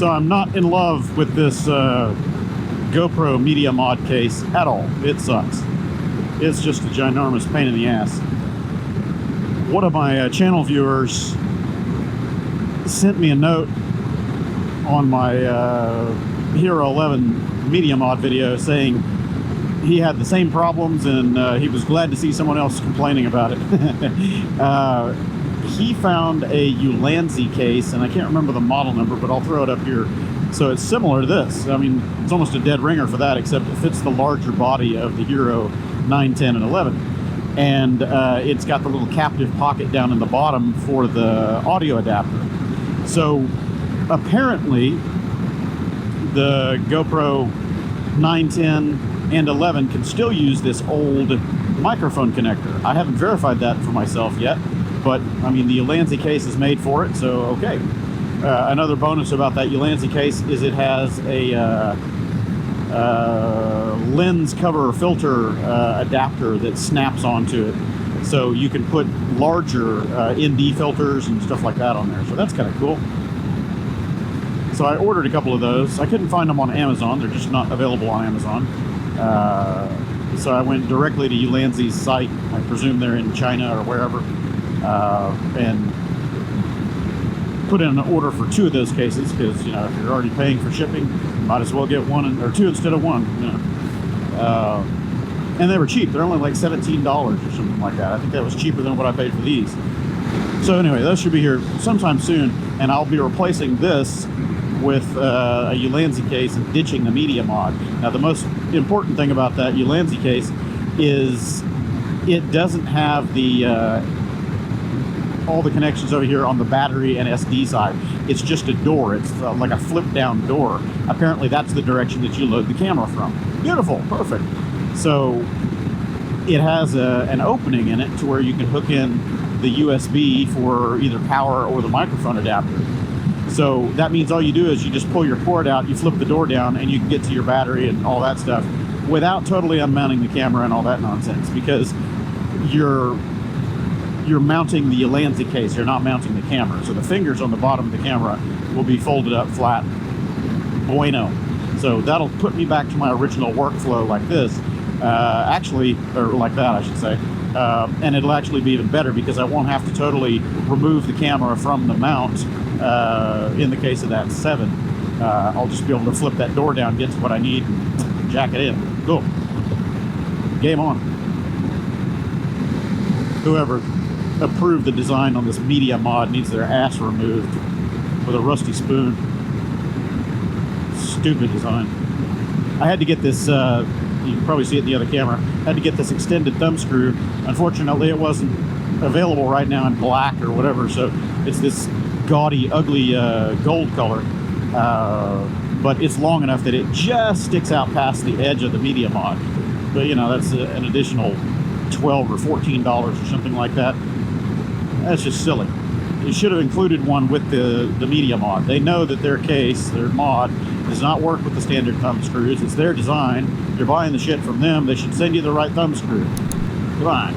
So I'm not in love with this GoPro Media Mod case at all. It sucks. It's just a ginormous pain in the ass. One of my channel viewers sent me a note on my Hero 11 Media Mod video saying he had the same problems and he was glad to see someone else complaining about it. He found a Ulanzi case, and I can't remember the model number, but I'll throw it up here. So it's similar to this. I mean, it's almost a dead ringer for that, except it fits the larger body of the Hero 9, 10, and 11. And it's got the little captive pocket down in the bottom for the audio adapter. So apparently the GoPro 9, 10, and 11 can still use this old microphone connector. I haven't verified that for myself yet, but I mean, the Ulanzi case is made for it, so okay. Another bonus about that Ulanzi case is it has a lens cover filter adapter that snaps onto it, so you can put larger ND filters and stuff like that on there, so that's kind of cool. So I ordered a couple of those. I couldn't find them on Amazon. They're just not available on Amazon. So I went directly to Ulanzi's site. I presume they're in China or wherever, and put in an order for 2 of those cases, because, you know, if you're already paying for shipping, you might as well get 1 or 2 instead of 1, you know. And they were cheap. They're only like $17 or something like that. I think that was cheaper than what I paid for these. So anyway, those should be here sometime soon, and I'll be replacing this with a Ulanzi case and ditching the Media Mod. Now, the most important thing about that Ulanzi case is it doesn't have the all the connections over here on the battery and SD side. It's just a door. It's like a flip down door. Apparently that's the direction that you load the camera from. Beautiful, perfect. So it has an opening in it to where you can hook in the USB for either power or the microphone adapter. So that means all you do is you just pull your cord out, you flip the door down, and you can get to your battery and all that stuff without totally unmounting the camera and all that nonsense, because you're mounting the Ulanzi case, you're not mounting the camera. So the fingers on the bottom of the camera will be folded up flat. Bueno. So that'll put me back to my original workflow like this, actually, or like that, I should say. And it'll actually be even better because I won't have to totally remove the camera from the mount in the case of that 7. I'll just be able to flip that door down, get to what I need, and jack it in. Cool. Game on. Whoever approved the design on this Media Mod needs their ass removed with a rusty spoon. Stupid design. I had to get this, you can probably see it in the other camera, I had to get this extended thumb screw. Unfortunately, it wasn't available right now in black or whatever, so it's this gaudy, ugly gold color. But it's long enough that it just sticks out past the edge of the Media Mod. But, you know, that's an additional $12 or $14 or something like that. That's just silly. You should have included one with the Media Mod. They know that their case, their mod, does not work with the standard thumb screws. It's their design. You're buying the shit from them. They should send you the right thumb screw. Come on.